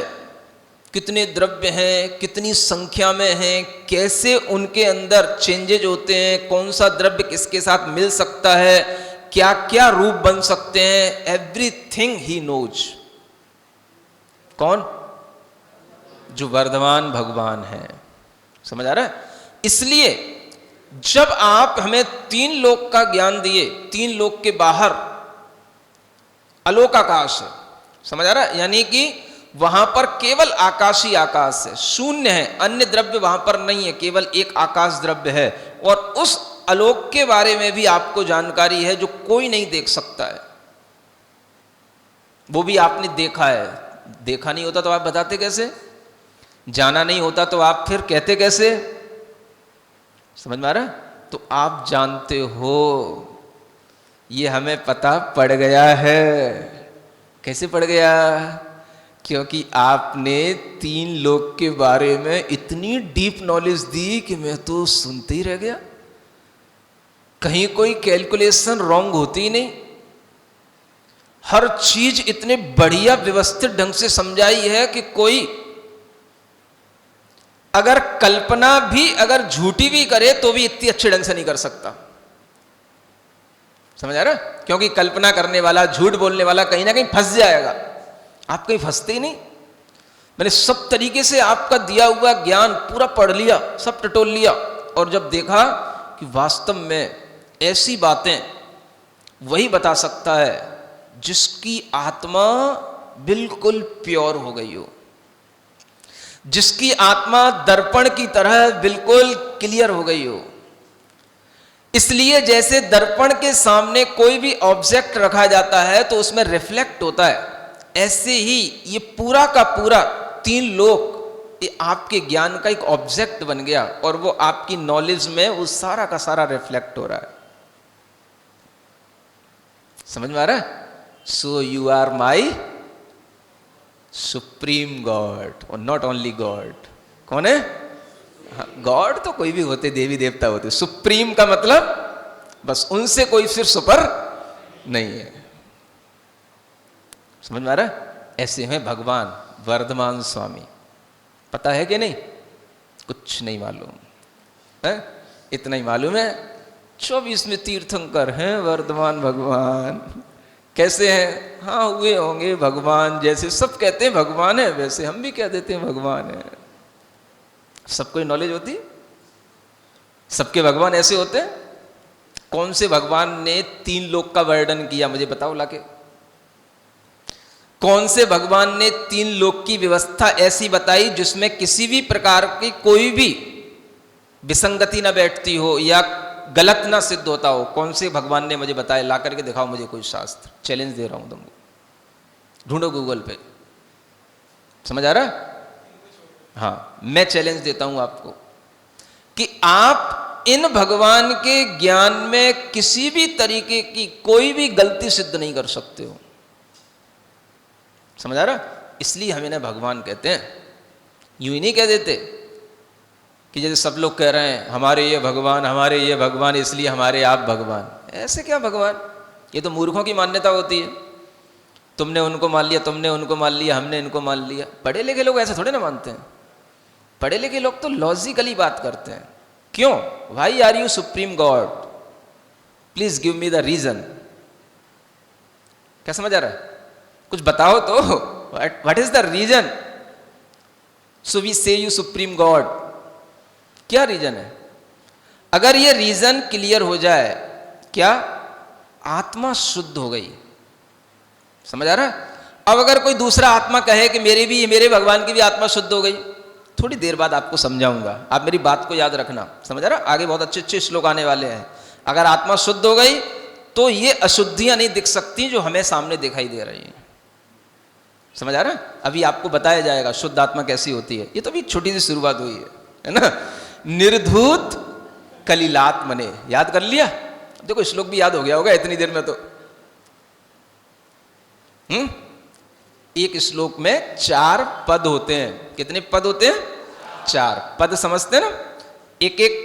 कितने द्रव्य हैं, कितनी संख्या में हैं, कैसे उनके अंदर चेंजेज होते हैं, कौन सा द्रव्य किसके साथ मिल सकता है, क्या क्या रूप बन सकते हैं, एवरीथिंग ही नोज। कौन? जो वर्धमान भगवान है। समझ आ रहा है? इसलिए जब आप हमें तीन लोक का ज्ञान दिए, तीन लोक के बाहर अलोकाकाश है, समझ आ रहा है? यानी कि वहां पर केवल आकाश ही आकाश है, शून्य है, अन्य द्रव्य वहां पर नहीं है, केवल एक आकाश द्रव्य है। और उस आलोक के बारे में भी आपको जानकारी है जो कोई नहीं देख सकता है, वो भी आपने देखा है। देखा नहीं होता तो आप बताते कैसे? जाना नहीं होता तो आप फिर कहते कैसे? समझ में आ रहा है? तो आप जानते हो, ये हमें पता पड़ गया है। कैसे पड़ गया? क्योंकि आपने तीन लोक के बारे में इतनी डीप नॉलेज दी कि मैं तो सुनते ही रह गया। कहीं कोई कैलकुलेशन रॉन्ग होती ही नहीं, हर चीज इतने बढ़िया व्यवस्थित ढंग से समझाई है कि कोई अगर कल्पना भी अगर झूठी भी करे तो भी इतनी अच्छे ढंग से नहीं कर सकता। समझ आ रहा है? क्योंकि कल्पना करने वाला, झूठ बोलने वाला कहीं ना कहीं फंस जाएगा। आप कहीं फंसते ही नहीं। मैंने सब तरीके से आपका दिया हुआ ज्ञान पूरा पढ़ लिया, सब टटोल लिया, और जब देखा कि वास्तव में ऐसी बातें वही बता सकता है जिसकी आत्मा बिल्कुल प्योर हो गई हो, जिसकी आत्मा दर्पण की तरह बिल्कुल क्लियर हो गई हो। इसलिए जैसे दर्पण के सामने कोई भी ऑब्जेक्ट रखा जाता है तो उसमें रिफ्लेक्ट होता है, ऐसे ही ये पूरा का पूरा तीन लोक ये आपके ज्ञान का एक ऑब्जेक्ट बन गया, और वो आपकी नॉलेज में वो सारा का सारा रिफ्लेक्ट हो रहा है। समझ में आ रहा है? So you are my supreme god, और नॉट ओनली गॉड। कौन है? गॉड तो कोई भी होते, देवी देवता होते, सुप्रीम का मतलब बस उनसे कोई फिर सुपर नहीं है। समझ में आ रहा है? ऐसे हैं भगवान वर्धमान स्वामी। पता है कि नहीं? कुछ नहीं मालूम है, इतना ही मालूम है 24 में तीर्थंकर हैं वर्धमान भगवान। कैसे हैं? हाँ, हुए होंगे भगवान, जैसे सब कहते हैं भगवान है वैसे हम भी कह देते हैं भगवान है। सबको नॉलेज होती है, सबके भगवान ऐसे होते हैं। कौन से भगवान ने तीन लोक का वर्णन किया? मुझे बताओ लाके। कौन से भगवान ने तीन लोक की व्यवस्था ऐसी बताई जिसमें किसी भी प्रकार की कोई भी विसंगति ना बैठती हो या गलत ना सिद्ध होता हो? कौन से भगवान ने मुझे बताया? ला करके दिखाओ मुझे कोई शास्त्र। चैलेंज दे रहा हूं तुमको, ढूंढो गूगल पे। समझ आ रहा है? हाँ, मैं चैलेंज देता हूं आपको कि आप इन भगवान के ज्ञान में किसी भी तरीके की कोई भी गलती सिद्ध नहीं कर सकते हो। समझ आ रहा? इसलिए हम इन्हें भगवान कहते हैं। यूं ही नहीं कह देते कि जैसे सब लोग कह रहे हैं हमारे ये भगवान, हमारे ये भगवान, इसलिए हमारे आप भगवान। ऐसे क्या भगवान? ये तो मूर्खों की मान्यता होती है। तुमने उनको मान लिया, तुमने उनको मान लिया, हमने इनको मान लिया। पढ़े लिखे लोग ऐसे थोड़े ना मानते हैं। पढ़े लिखे लोग तो लॉजिकली बात करते हैं। क्यों? Why are you supreme god? Please give me the reason. क्या समझ आ रहा है? कुछ बताओ तो, what is the reason? So we say you supreme god. क्या रीजन है? अगर ये रीजन क्लियर हो जाए क्या? आत्मा शुद्ध हो गई। समझ आ रहा है? अब अगर कोई दूसरा आत्मा कहे कि मेरे भगवान की भी आत्मा शुद्ध हो गई, थोड़ी देर बाद आपको समझाऊंगा, आप मेरी बात को याद रखना। समझ आ रहा? आगे बहुत अच्छे अच्छे श्लोक आने वाले हैं। अगर आत्मा शुद्ध हो गई तो ये अशुद्धियां नहीं दिख सकती जो हमें सामने दिखाई दे रही हैं। समझ आ रहा है? अभी आपको बताया जाएगा शुद्ध आत्मा कैसी होती है। ये तो अभी छोटी सी शुरुआत हुई है ना। निर्धूत कलिलात्मने, याद कर लिया? देखो श्लोक भी याद हो गया होगा इतनी देर में तो। एक श्लोक में 4 पद होते हैं। कितने पद होते हैं? 4 पद। समझते हैं ना? एक एक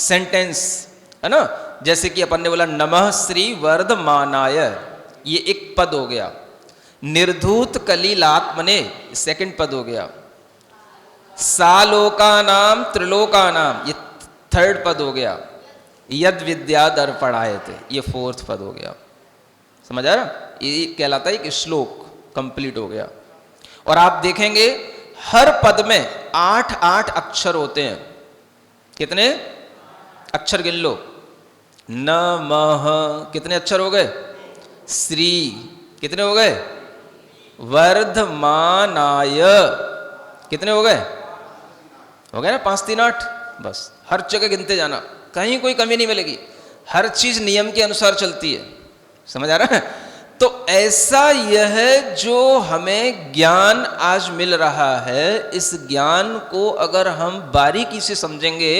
सेंटेंस है ना। जैसे कि अपन ने बोला नमः श्री वर्धमानाय, ये एक पद हो गया। निर्धूत कलिलात्मने, सेकंड पद हो गया। सालोका नाम त्रिलोका नाम, ये थर्ड पद हो गया। यद विद्या दर्पणायते, ये फोर्थ पद हो गया। समझ आ रहा? ये कहलाता है कि श्लोक कंप्लीट हो गया। और आप देखेंगे हर पद में 8-8 अक्षर होते हैं। कितने अक्षर गिन लो? नमः कितने अक्षर हो गए? श्री कितने हो गए? वर्धमानाय कितने हो गए? हो गए ना 5, 3, 8। बस हर जगह गिनते जाना, कहीं कोई कमी नहीं मिलेगी। हर चीज नियम के अनुसार चलती है। समझ आ रहा है? तो ऐसा यह जो हमें ज्ञान आज मिल रहा है, इस ज्ञान को अगर हम बारीकी से समझेंगे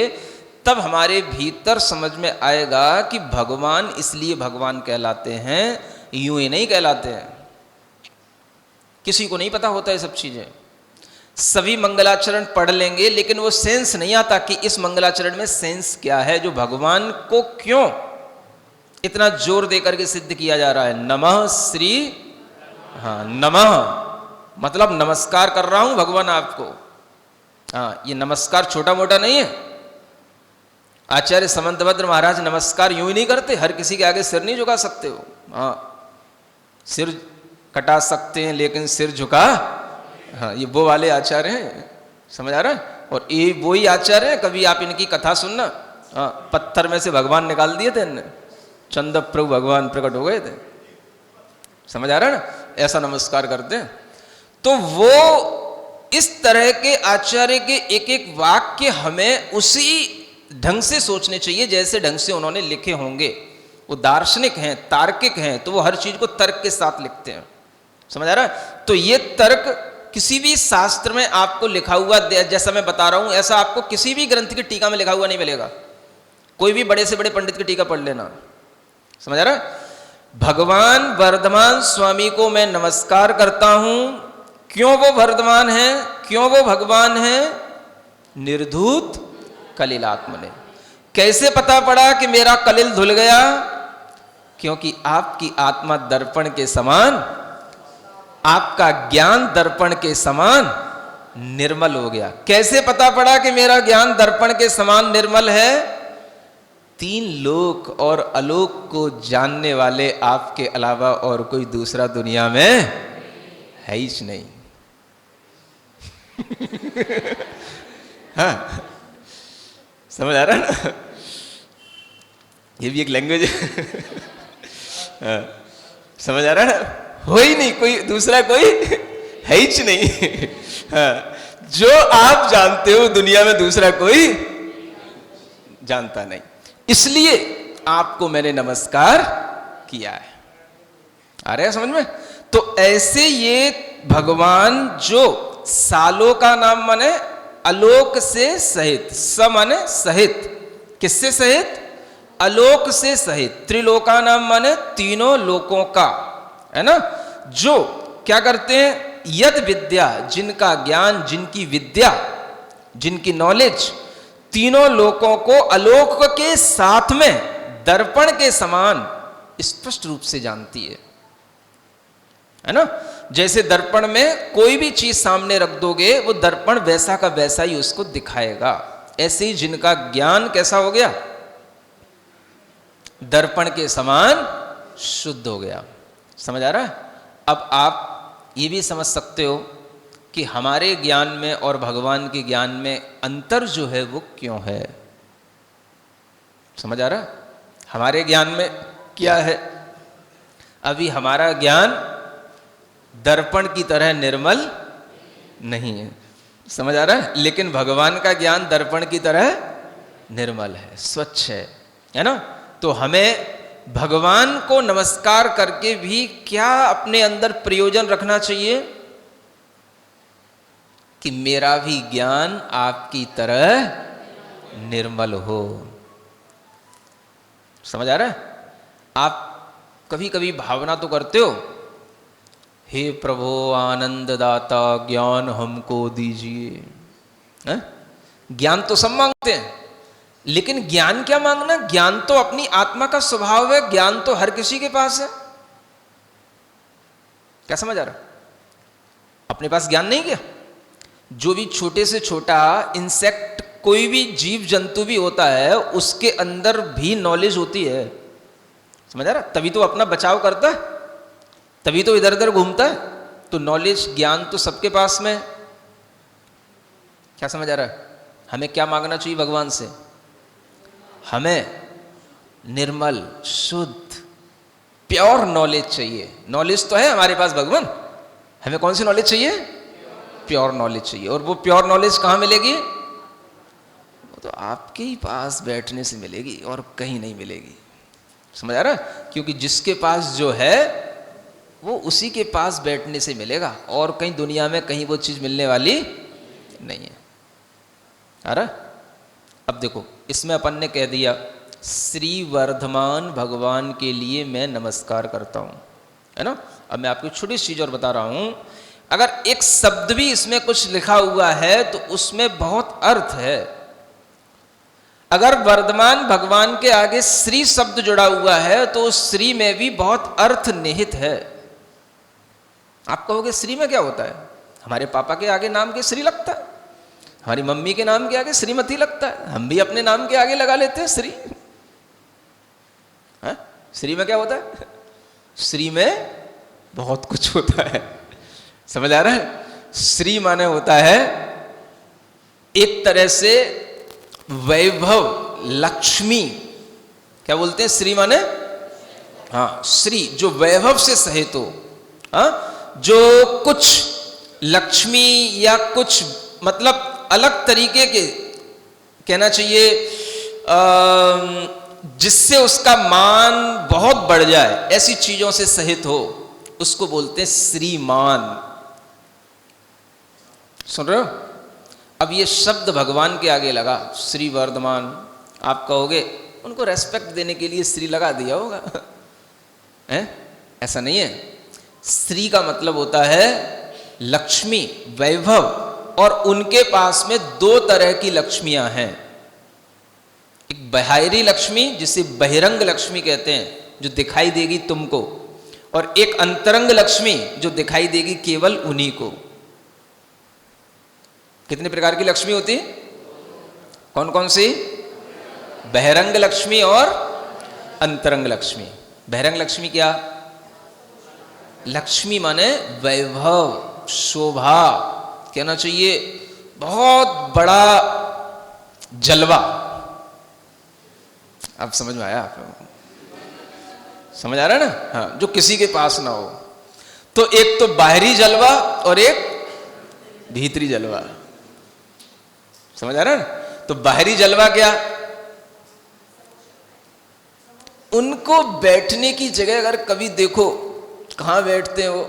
तब हमारे भीतर समझ में आएगा कि भगवान इसलिए भगवान कहलाते हैं, यूं ही नहीं कहलाते हैं। किसी को नहीं पता होता है सब चीजें। सभी मंगलाचरण पढ़ लेंगे लेकिन वो सेंस नहीं आता कि इस मंगलाचरण में सेंस क्या है, जो भगवान को क्यों इतना जोर देकर के सिद्ध किया जा रहा है। नमः श्री, हाँ नमः मतलब नमस्कार कर रहा हूं भगवान आपको। हाँ, ये नमस्कार छोटा मोटा नहीं है। आचार्य समंतभद्र महाराज नमस्कार यूं ही नहीं करते, हर किसी के आगे सिर नहीं झुका सकते हो। हाँ, सिर कटा सकते हैं लेकिन सिर झुका, हाँ ये वो वाले आचार्य हैं। समझ आ रहा है? और ये वही आचार्य हैं, कभी आप इनकी कथा सुनना। हाँ, पत्थर में से भगवान निकाल दिए थे इनने, चंद प्रभु भगवान प्रकट हो गए थे। समझ आ रहा है ना? ऐसा नमस्कार करते हैं। तो वो इस तरह के आचार्य के एक एक वाक्य हमें उसी ढंग से सोचने चाहिए जैसे ढंग से उन्होंने लिखे होंगे। वो दार्शनिक हैं, तार्किक हैं, तो वो हर चीज को तर्क के साथ लिखते हैं। समझ आ रहा है? तो ये तर्क किसी भी शास्त्र में आपको लिखा हुआ, जैसा मैं बता रहा हूं ऐसा आपको किसी भी ग्रंथ की टीका में लिखा हुआ नहीं मिलेगा। कोई भी बड़े से बड़े पंडित की टीका पढ़ लेना। समझ आ रहा है? भगवान वर्धमान स्वामी को मैं नमस्कार करता हूं। क्यों वो वर्धमान है, क्यों वो भगवान है? निर्धूत कलिलात्मने। कैसे पता पड़ा कि मेरा कलिल धुल गया? क्योंकि आपकी आत्मा दर्पण के समान, आपका ज्ञान दर्पण के समान निर्मल हो गया। कैसे पता पड़ा कि मेरा ज्ञान दर्पण के समान निर्मल है? 3 लोक और अलोक को जानने वाले आपके अलावा और कोई दूसरा दुनिया में है ही नहीं। हाँ, समझ आ रहा है ना? ये भी एक लैंग्वेज है। हाँ, समझ आ रहा है ना? हो ही नहीं, कोई दूसरा कोई है ही नहीं। हाँ, जो आप जानते हो दुनिया में दूसरा कोई जानता नहीं, इसलिए आपको मैंने नमस्कार किया है। आ रहा है समझ में? तो ऐसे ये भगवान जो सालों का नाम माने अलोक से सहित, स माने सहित, किससे सहित? अलोक से सहित। त्रिलोका नाम माने तीनों लोकों का, है ना? जो क्या करते हैं? यद विद्या, जिनका ज्ञान, जिनकी विद्या, जिनकी नॉलेज तीनों लोकों को आलोक के साथ में दर्पण के समान स्पष्ट रूप से जानती है ना? जैसे दर्पण में कोई भी चीज सामने रख दोगे वो दर्पण वैसा का वैसा ही उसको दिखाएगा। ऐसे ही जिनका ज्ञान कैसा हो गया? दर्पण के समान शुद्ध हो गया। समझ आ रहा है? अब आप ये भी समझ सकते हो कि हमारे ज्ञान में और भगवान के ज्ञान में अंतर जो है वो क्यों है। समझ आ रहा है? हमारे ज्ञान में क्या है? अभी हमारा ज्ञान दर्पण की तरह निर्मल नहीं है, समझ आ रहा है? लेकिन भगवान का ज्ञान दर्पण की तरह निर्मल है, स्वच्छ है ना? तो हमें भगवान को नमस्कार करके भी क्या अपने अंदर प्रयोजन रखना चाहिए कि मेरा भी ज्ञान आपकी तरह निर्मल हो। समझ आ रहा है? आप कभी कभी भावना तो करते हो, हे प्रभु आनंद दाता ज्ञान हमको दीजिए। ज्ञान तो सब मांगते हैं, लेकिन ज्ञान क्या मांगना? ज्ञान तो अपनी आत्मा का स्वभाव है, ज्ञान तो हर किसी के पास है। क्या समझ आ रहा? अपने पास ज्ञान नहीं क्या? जो भी छोटे से छोटा इंसेक्ट, कोई भी जीव जंतु भी होता है, उसके अंदर भी नॉलेज होती है। समझ आ रहा? तभी तो अपना बचाव करता है, तभी तो इधर उधर घूमता है। तो नॉलेज, ज्ञान तो सबके पास में है। क्या समझ आ रहा है? हमें क्या मांगना चाहिए भगवान से? हमें निर्मल, शुद्ध, प्योर नॉलेज चाहिए। नॉलेज तो है हमारे पास भगवान, हमें कौन सी नॉलेज चाहिए? प्योर नॉलेज चाहिए। और वो प्योर नॉलेज कहाँ मिलेगी? वो तो आपके ही पास बैठने से मिलेगी और कहीं नहीं मिलेगी। समझ आ रहा है? क्योंकि जिसके पास जो है वो उसी के पास बैठने से मिलेगा, और कहीं दुनिया में कहीं वो चीज मिलने वाली नहीं है। आ रहा? अब देखो, इसमें अपन ने कह दिया श्री वर्धमान भगवान के लिए मैं नमस्कार करता हूं, है ना? अब मैं आपको छोटी सी चीज और बता रहा हूं। अगर एक शब्द भी इसमें कुछ लिखा हुआ है तो उसमें बहुत अर्थ है। अगर वर्धमान भगवान के आगे श्री शब्द जुड़ा हुआ है तो उस श्री में भी बहुत अर्थ निहित है। आप कहोगे श्री में क्या होता है? हमारे पापा के आगे नाम के श्री लगता है, हमारी मम्मी के नाम के आगे श्रीमती लगता है, हम भी अपने नाम के आगे लगा लेते हैं श्री। है? श्री में क्या होता है? श्री में बहुत कुछ होता है। समझ आ रहा है? श्री माने होता है एक तरह से वैभव, लक्ष्मी। क्या बोलते हैं श्री माने? हाँ, श्री जो वैभव से सहित हो। हाँ, जो कुछ लक्ष्मी या कुछ मतलब अलग तरीके के कहना चाहिए, जिससे उसका मान बहुत बढ़ जाए, ऐसी चीजों से सहित हो, उसको बोलते हैं श्रीमान। सुन रहे हो? अब ये शब्द भगवान के आगे लगा, श्री वर्धमान। आप कहोगे उनको रेस्पेक्ट देने के लिए श्री लगा दिया होगा। है? ऐसा नहीं है। श्री का मतलब होता है लक्ष्मी, वैभव, और उनके पास में दो तरह की लक्ष्मियां हैं। एक बाहरी लक्ष्मी जिसे बहिरंग लक्ष्मी कहते हैं, जो दिखाई देगी तुमको, और एक अंतरंग लक्ष्मी जो दिखाई देगी केवल उन्हीं को। कितने प्रकार की लक्ष्मी होती? कौन कौन सी? बहिरंग लक्ष्मी और अंतरंग लक्ष्मी। बहिरंग लक्ष्मी क्या? लक्ष्मी माने वैभव, शोभा, कहना चाहिए बहुत बड़ा जलवा। अब समझ में आया आप लोगों को? समझ आ रहा है ना? हाँ, जो किसी के पास ना हो। तो एक तो बाहरी जलवा और एक भीतरी जलवा। समझ आ रहा है ना? तो बाहरी जलवा क्या? उनको बैठने की जगह अगर कभी देखो, कहां बैठते हैं वो,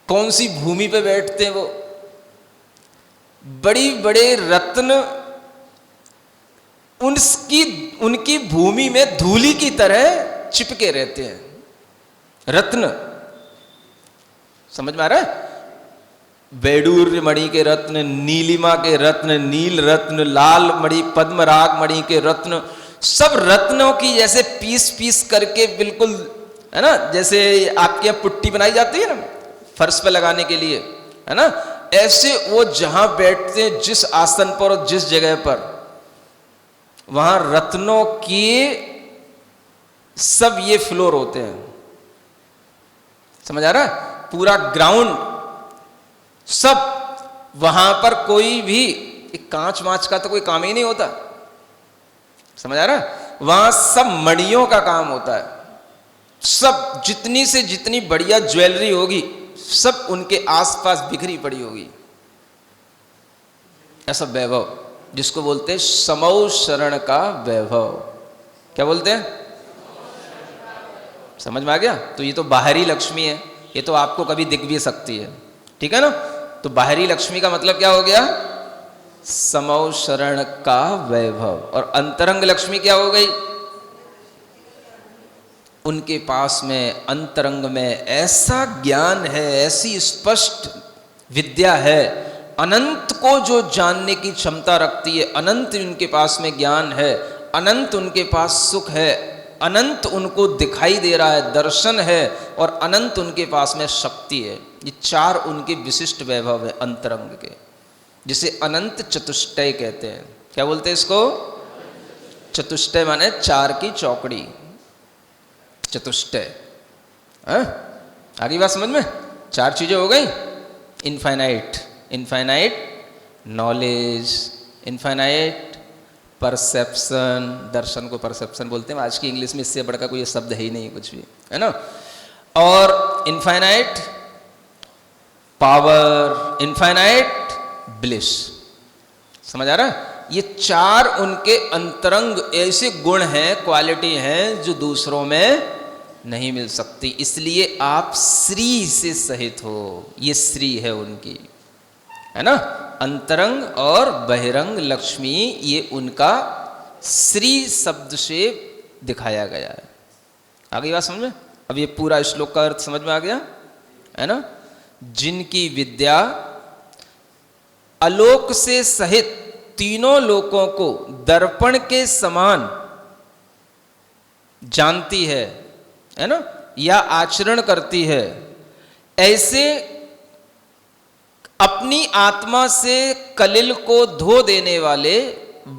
कौन सी भूमि पे बैठते हैं वो? बड़ी बड़े रत्न उनकी भूमि में धूली की तरह चिपके रहते हैं। रत्न, समझ में आ रहा है? वैडूर्य मणि के रत्न, नीलिमा के रत्न, नील रत्न, लाल मणि, पद्मराग मणि के रत्न, सब रत्नों की जैसे पीस पीस करके, बिल्कुल, है ना? जैसे आपके यहाँ पुट्टी बनाई जाती है ना फर्श पे लगाने के लिए, है ना? ऐसे वो जहां बैठते हैं, जिस आसन पर और जिस जगह पर, वहां रत्नों की सब ये फ्लोर होते हैं। समझ आ रहा है? पूरा ग्राउंड सब, वहां पर कोई भी एक कांच वांच का तो कोई काम ही नहीं होता। समझ आ रहा है? वहां सब मणियों का काम होता है। सब जितनी से जितनी बढ़िया ज्वेलरी होगी सब उनके आसपास बिखरी पड़ी होगी। ऐसा वैभव जिसको बोलते हैं समौ शरण का वैभव। क्या बोलते हैं? समझ में आ गया? तो ये तो बाहरी लक्ष्मी है, ये तो आपको कभी दिख भी सकती है, ठीक है ना। तो बाहरी लक्ष्मी का मतलब क्या हो गया? समौ शरण का वैभव। और अंतरंग लक्ष्मी क्या हो गई? उनके पास में अंतरंग में ऐसा ज्ञान है, ऐसी स्पष्ट विद्या है, अनंत को जो जानने की क्षमता रखती है, अनंत उनके पास में ज्ञान है, अनंत उनके पास सुख है, अनंत उनको दिखाई दे रहा है, दर्शन है, और अनंत उनके पास में शक्ति है। ये चार उनके विशिष्ट वैभव है अंतरंग के, जिसे अनंत चतुष्टय कहते हैं। क्या बोलते हैं इसको? चतुष्टय माने चार की चौकड़ी, चतुष्टय। आगे बात समझ में? चार चीजें हो गई। Infinite, infinite knowledge, infinite perception, दर्शन को परसेप्शन बोलते हैं, आज की इंग्लिश में इससे बढ़कर कोई शब्द है ही नहीं कुछ भी, है ना। और इनफाइनाइट पावर, इनफाइनाइट ब्लिस। समझ आ रहा है? ये चार उनके अंतरंग ऐसे गुण हैं, क्वालिटी हैं जो दूसरों में नहीं मिल सकती। इसलिए आप श्री से सहित हो, ये श्री है उनकी, है ना। अंतरंग और बहिरंग लक्ष्मी, ये उनका श्री शब्द से दिखाया गया है। आ गई बात समझ में? अब ये पूरा श्लोक का अर्थ समझ में आ गया, है ना। जिनकी विद्या आलोक से सहित तीनों लोकों को दर्पण के समान जानती है ना, या आचरण करती है, ऐसे अपनी आत्मा से कलिल को धो देने वाले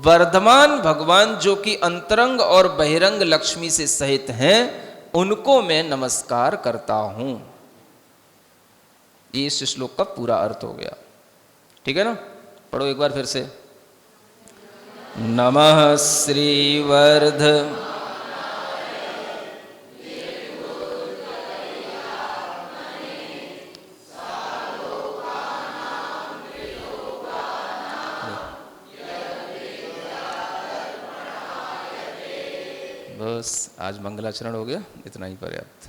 वर्धमान भगवान, जो कि अंतरंग और बहिरंग लक्ष्मी से सहित हैं, उनको मैं नमस्कार करता हूं। ये इस श्लोक का पूरा अर्थ हो गया, ठीक है ना। पढ़ो एक बार फिर से। नमः श्रीवर्ध बस आज मंगलाचरण हो गया, इतना ही पर्याप्त।